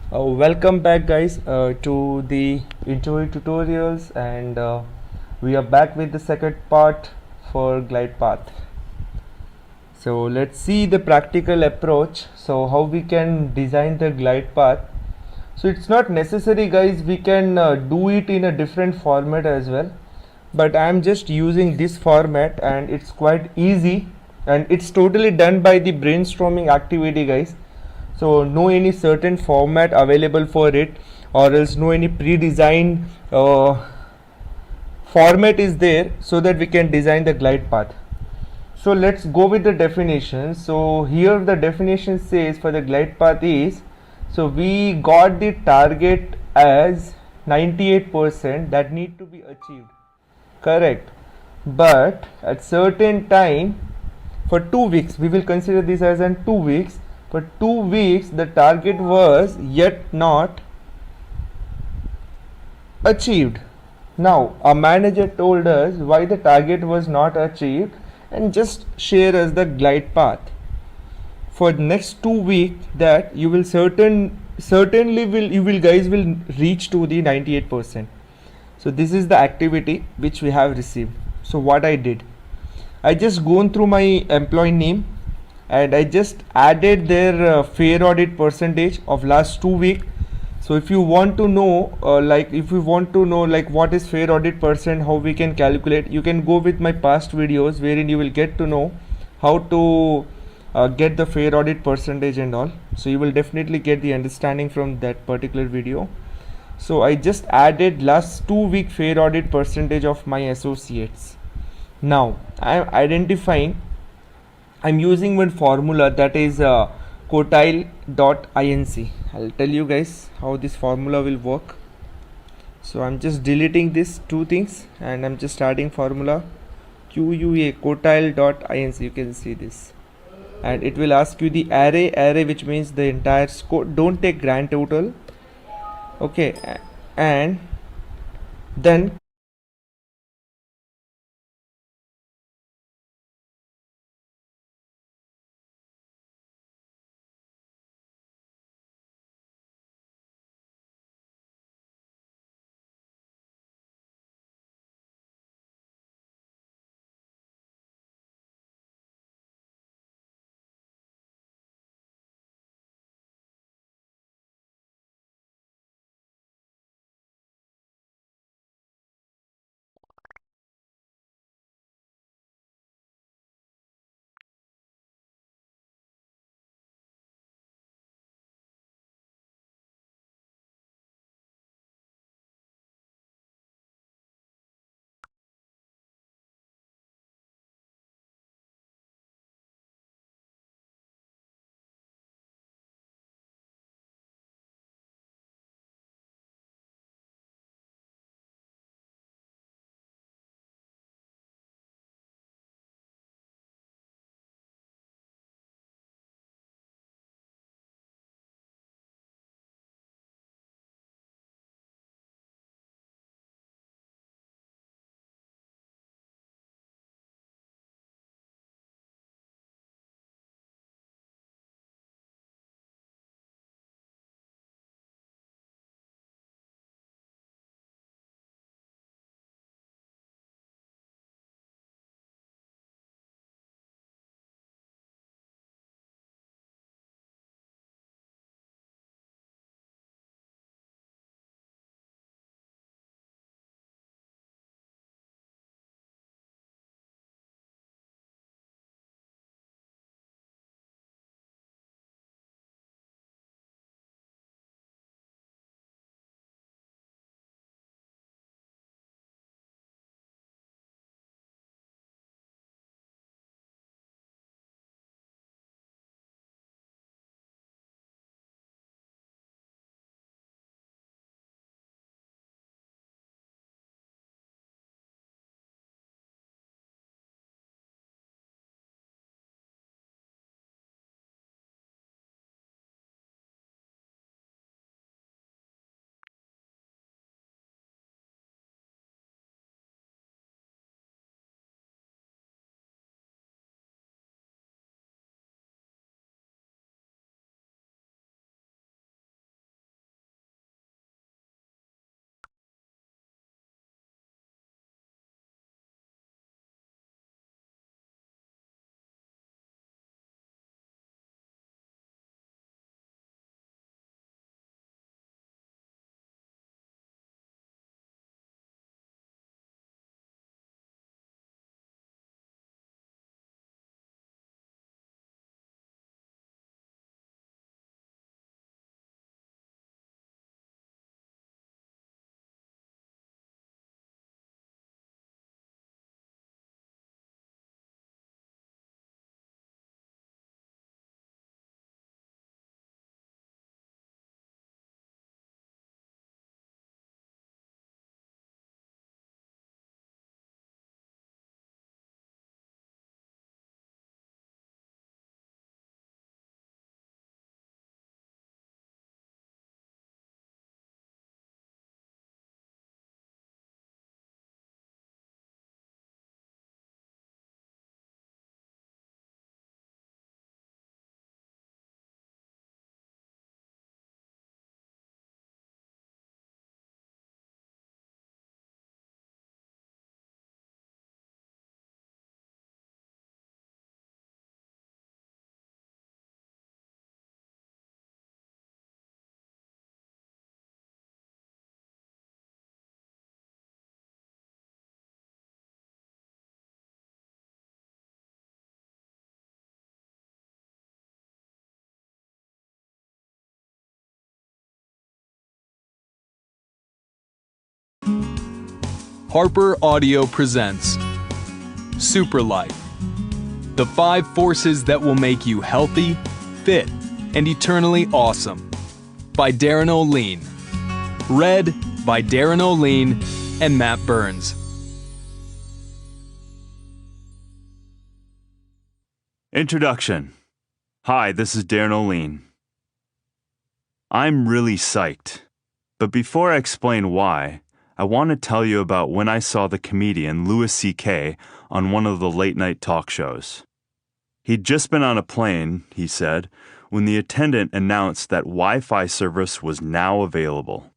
Welcome back, guys, to the interview tutorials, and we are back with the second part for glide path. So let's see the practical approach. So how we can design the glide path. So it's not necessary, guys. We can do it in a different format as well. But I'm just using this format, and it's quite easy, and it's totally done by the brainstorming activity, guys. So no any certain format available for it, or else no any pre-designed format is there, so that we can design the glide path. So let's go with the definition. So here the definition says for the glide path is, so we got the target as 98% that need to be achieved, correct, but at certain time for 2 weeks, we will consider this as an 2 weeks. For 2 weeks the target was yet not achieved. Now our manager told us why the target was not achieved and just share us the glide path for next 2 weeks that you will certainly will you will guys will reach to the 98%. So this is the activity which we have received. So what I did, I just gone through my employee name and I just added their fair audit percentage of last 2 week. So if you want to know like what is fair audit percent, how we can calculate, you can go with my past videos wherein you will get to know how to get the fair audit percentage and all. So you will definitely get the understanding from that particular video. So I just added last 2 week fair audit percentage of my associates. Now I am identifying, I'm using one formula that is quotile.inc. I'll tell you guys how this formula will work. So I'm just deleting these two things and I'm just adding formula QUA quotile.inc. You can see this, and it will ask you the array which means the entire score. Don't take grand total, okay, and then Harper Audio presents Super Life, the 5 forces that will make you healthy, fit, and eternally awesome, by Darren O'Lean. Read by Darren O'Lean and Matt Burns. Introduction. Hi, this is Darren O'Lean. I'm really psyched, but before I explain why, I want to tell you about when I saw the comedian Louis C.K. on one of the late-night talk shows. He'd just been on a plane, he said, when the attendant announced that Wi-Fi service was now available.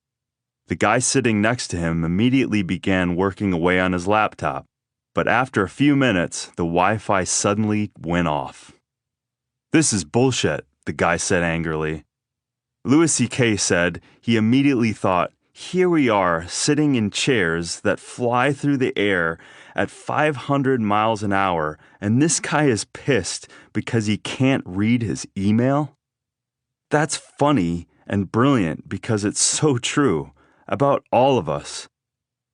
The guy sitting next to him immediately began working away on his laptop, but after a few minutes, the Wi-Fi suddenly went off. "This is bullshit," the guy said angrily. Louis C.K. said he immediately thought, here we are sitting in chairs that fly through the air at 500 miles an hour, and this guy is pissed because he can't read his email? That's funny and brilliant because it's so true about all of us.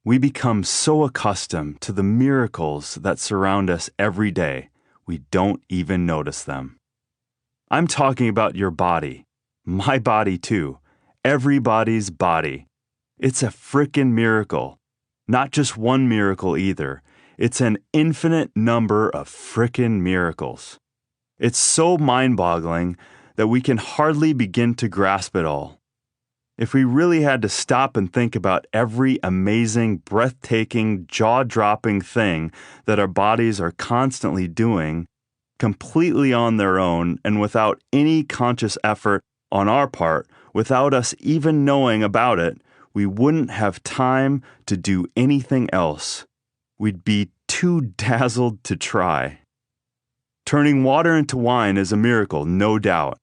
We become so accustomed to the miracles that surround us every day, we don't even notice them. I'm talking about your body, my body too, everybody's body. It's a frickin' miracle. Not just one miracle either. It's an infinite number of frickin' miracles. It's so mind-boggling that we can hardly begin to grasp it all. If we really had to stop and think about every amazing, breathtaking, jaw-dropping thing that our bodies are constantly doing, completely on their own and without any conscious effort on our part, without us even knowing about it, we wouldn't have time to do anything else. We'd be too dazzled to try. Turning water into wine is a miracle, no doubt.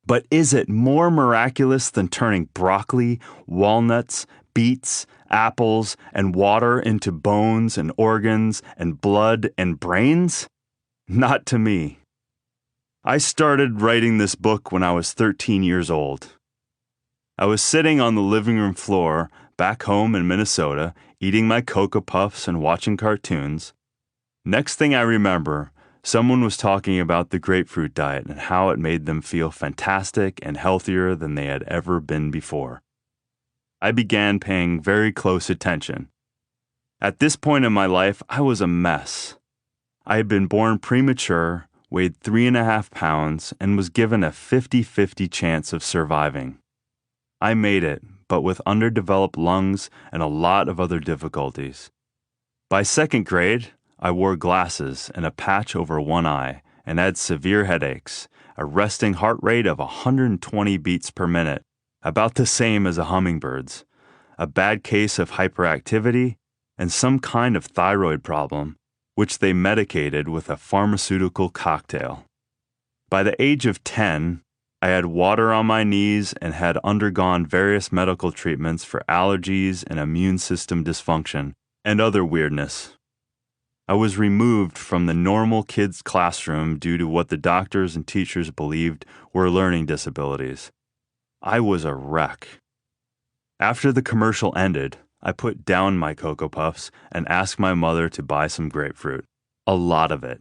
But is it more miraculous than turning broccoli, walnuts, beets, apples, and water into bones and organs and blood and brains? Not to me. I started writing this book when I was 13 years old. I was sitting on the living room floor back home in Minnesota, eating my Cocoa Puffs and watching cartoons. Next thing I remember, someone was talking about the grapefruit diet and how it made them feel fantastic and healthier than they had ever been before. I began paying very close attention. At this point in my life, I was a mess. I had been born premature, weighed 3.5 pounds, and was given a 50-50 chance of surviving. I made it, but with underdeveloped lungs and a lot of other difficulties. By second grade, I wore glasses and a patch over one eye and had severe headaches, a resting heart rate of 120 beats per minute, about the same as a hummingbird's, a bad case of hyperactivity, and some kind of thyroid problem, which they medicated with a pharmaceutical cocktail. By the age of 10, I had water on my knees and had undergone various medical treatments for allergies and immune system dysfunction and other weirdness. I was removed from the normal kids' classroom due to what the doctors and teachers believed were learning disabilities. I was a wreck. After the commercial ended, I put down my Cocoa Puffs and asked my mother to buy some grapefruit. A lot of it.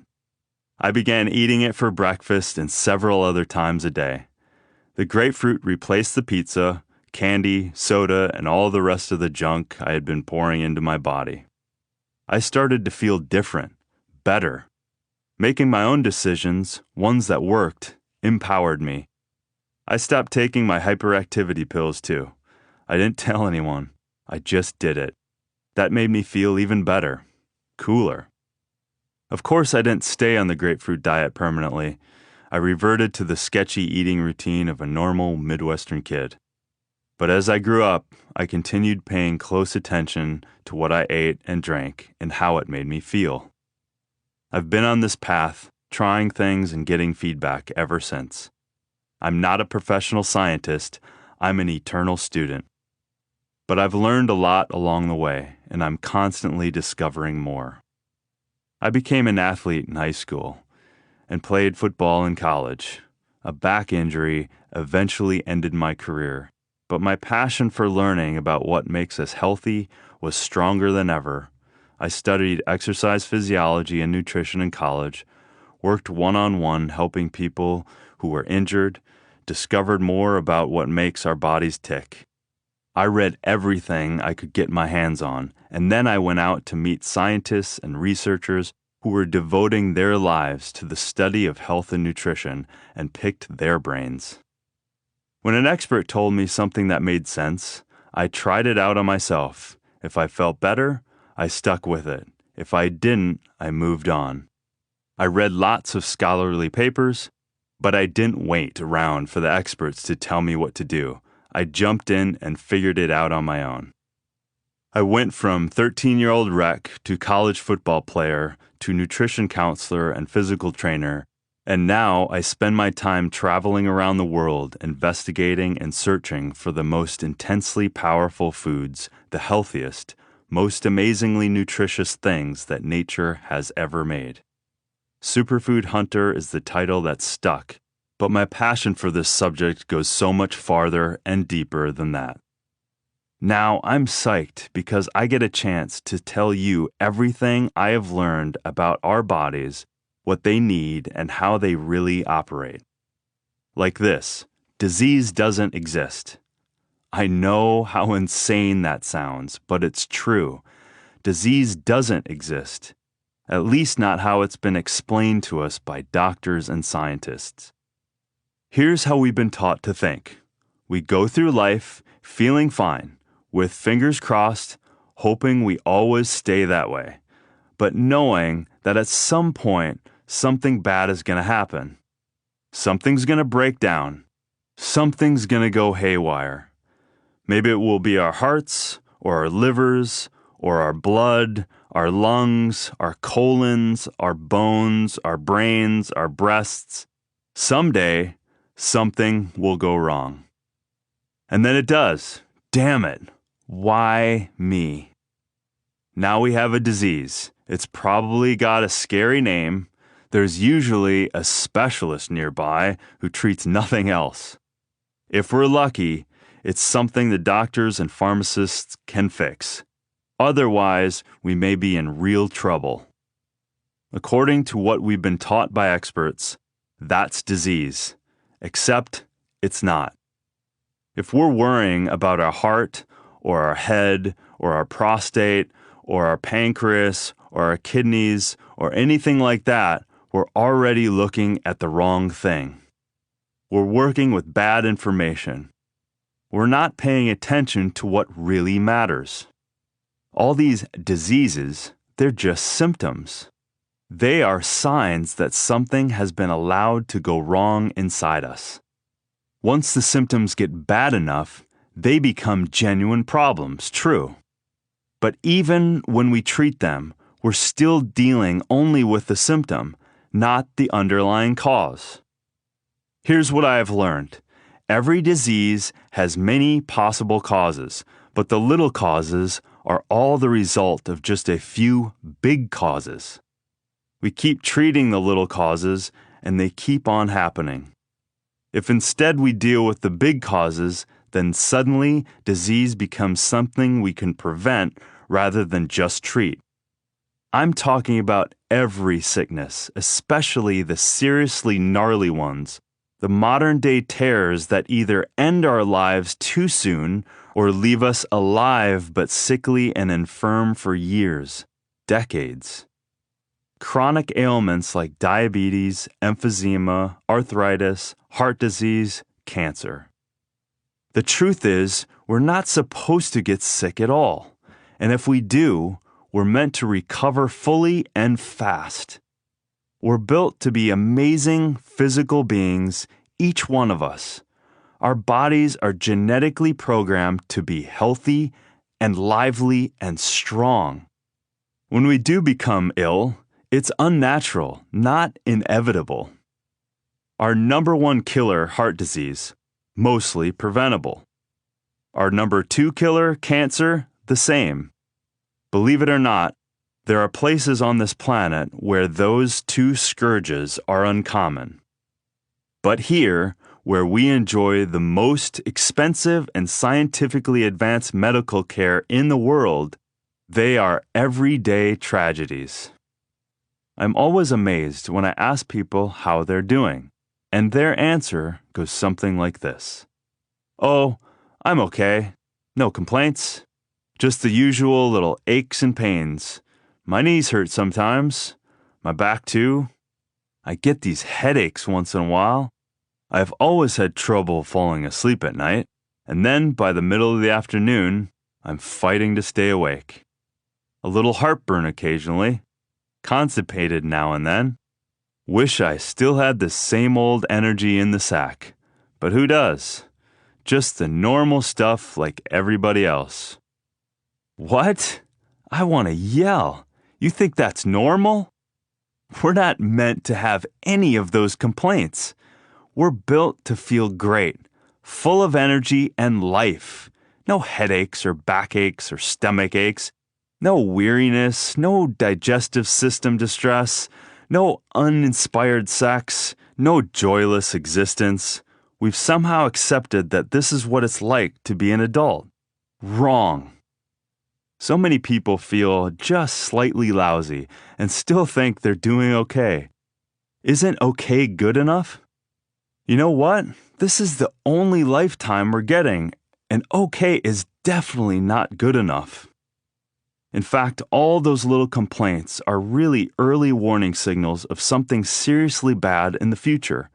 I began eating it for breakfast and several other times a day. The grapefruit replaced the pizza, candy, soda, and all the rest of the junk I had been pouring into my body. I started to feel different, better. Making my own decisions, ones that worked, empowered me. I stopped taking my hyperactivity pills too. I didn't tell anyone. I just did it. That made me feel even better, cooler. Of course, I didn't stay on the grapefruit diet permanently. I reverted to the sketchy eating routine of a normal Midwestern kid. But as I grew up, I continued paying close attention to what I ate and drank and how it made me feel. I've been on this path, trying things and getting feedback ever since. I'm not a professional scientist, I'm an eternal student. But I've learned a lot along the way, and I'm constantly discovering more. I became an athlete in high school and played football in college. A back injury eventually ended my career, but my passion for learning about what makes us healthy was stronger than ever, I studied exercise physiology and nutrition in college, worked one-on-one helping people who were injured, discovered more about what makes our bodies tick. I read everything I could get my hands on, and then I went out to meet scientists and researchers who were devoting their lives to the study of health and nutrition and picked their brains. When an expert told me something that made sense, I tried it out on myself. If I felt better, I stuck with it. If I didn't, I moved on. I read lots of scholarly papers, but I didn't wait around for the experts to tell me what to do. I jumped in and figured it out on my own. I went from 13-year-old rec to college football player to nutrition counselor and physical trainer, and now I spend my time traveling around the world investigating and searching for the most intensely powerful foods, the healthiest, most amazingly nutritious things that nature has ever made. Superfood Hunter is the title that stuck, but my passion for this subject goes so much farther and deeper than that. Now I'm psyched because I get a chance to tell you everything I have learned about our bodies, what they need, and how they really operate. Like this, disease doesn't exist. I know how insane that sounds, but it's true. Disease doesn't exist, at least not how it's been explained to us by doctors and scientists. Here's how we've been taught to think. We go through life feeling fine, with fingers crossed, hoping we always stay that way, but knowing that at some point something bad is going to happen. Something's going to break down. Something's going to go haywire. Maybe it will be our hearts, or our livers, or our blood, our lungs, our colons, our bones, our brains, our breasts. Someday, something will go wrong. And then it does. Damn it. Why me? Now we have a disease. It's probably got a scary name. There's usually a specialist nearby who treats nothing else. If we're lucky, it's something the doctors and pharmacists can fix. Otherwise, we may be in real trouble. According to what we've been taught by experts, that's disease. Except it's not. If we're worrying about our heart, or our head, or our prostate, or our pancreas, or our kidneys, or anything like that, we're already looking at the wrong thing. We're working with bad information. We're not paying attention to what really matters. All these diseases, they're just symptoms. They are signs that something has been allowed to go wrong inside us. Once the symptoms get bad enough, they become genuine problems, true. But even when we treat them, we're still dealing only with the symptom, not the underlying cause. Here's what I have learned. Every disease has many possible causes, but the little causes are all the result of just a few big causes. We keep treating the little causes, and they keep on happening. If instead we deal with the big causes, then suddenly disease becomes something we can prevent rather than just treat. I'm talking about every sickness, especially the seriously gnarly ones, the modern-day terrors that either end our lives too soon or leave us alive but sickly and infirm for years, decades. Chronic ailments like diabetes, emphysema, arthritis, heart disease, cancer. The truth is, we're not supposed to get sick at all. And if we do, we're meant to recover fully and fast. We're built to be amazing physical beings, each one of us. Our bodies are genetically programmed to be healthy and lively and strong. When we do become ill, it's unnatural, not inevitable. Our number one killer, heart disease, mostly preventable. Our number two killer, cancer, the same. Believe it or not, there are places on this planet where those two scourges are uncommon. But here, where we enjoy the most expensive and scientifically advanced medical care in the world, They are everyday tragedies. I'm always amazed when I ask people how they're doing, and their answer goes something like this. Oh, I'm okay. No complaints. Just the usual little aches and pains. My knees hurt sometimes. My back too. I get these headaches once in a while. I've always had trouble falling asleep at night, and then by the middle of the afternoon, I'm fighting to stay awake. A little heartburn occasionally. Constipated now and then. Wish I still had the same old energy in the sack. But who does? Just the normal stuff like everybody else. What? I want to yell. You think that's normal? We're not meant to have any of those complaints. We're built to feel great, full of energy and life. No headaches or backaches or stomach aches. No weariness, no digestive system distress, no uninspired sex, no joyless existence. We've somehow accepted that this is what it's like to be an adult. Wrong. So many people feel just slightly lousy and still think they're doing okay. Isn't okay good enough? You know what? This is the only lifetime we're getting, and okay is definitely not good enough. In fact, all those little complaints are really early warning signals of something seriously bad in the future.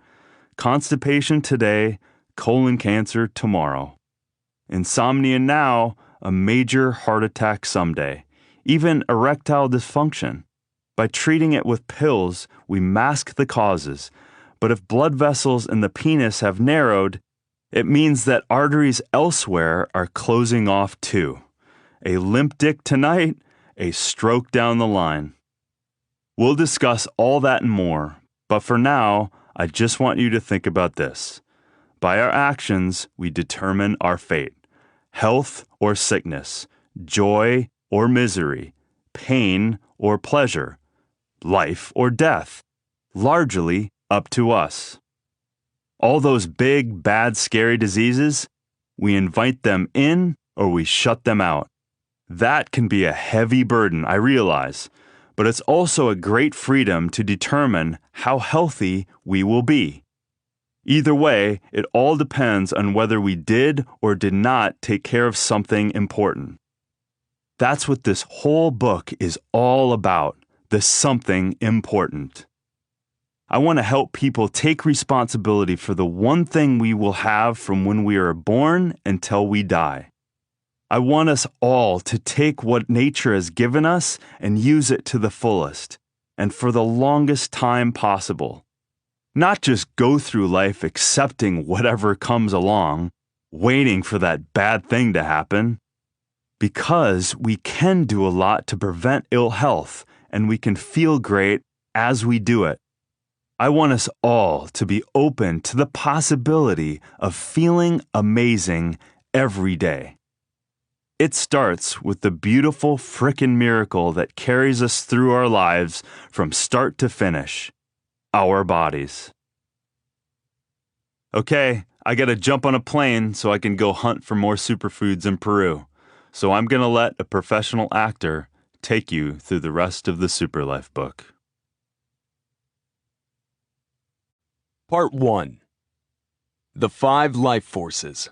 Constipation today, colon cancer tomorrow. Insomnia now, a major heart attack someday. Even erectile dysfunction. By treating it with pills, we mask the causes. But if blood vessels in the penis have narrowed, it means that arteries elsewhere are closing off too. A limp dick tonight, a stroke down the line. We'll discuss all that and more, but for now, I just want you to think about this. By our actions, we determine our fate. Health or sickness, joy or misery, pain or pleasure, life or death, largely up to us. All those big, bad, scary diseases, we invite them in or we shut them out. That can be a heavy burden, I realize, but it's also a great freedom to determine how healthy we will be. Either way, it all depends on whether we did or did not take care of something important. That's what this whole book is all about, the something important. I want to help people take responsibility for the one thing we will have from when we are born until we die. I want us all to take what nature has given us and use it to the fullest, and for the longest time possible. Not just go through life accepting whatever comes along, waiting for that bad thing to happen. Because we can do a lot to prevent ill health, and we can feel great as we do it. I want us all to be open to the possibility of feeling amazing every day. It starts with the beautiful frickin' miracle that carries us through our lives from start to finish, our bodies. Okay, I gotta jump on a plane so I can go hunt for more superfoods in Peru. So I'm gonna let a professional actor take you through the rest of the Superlife book. Part 1. The 5 Life Forces.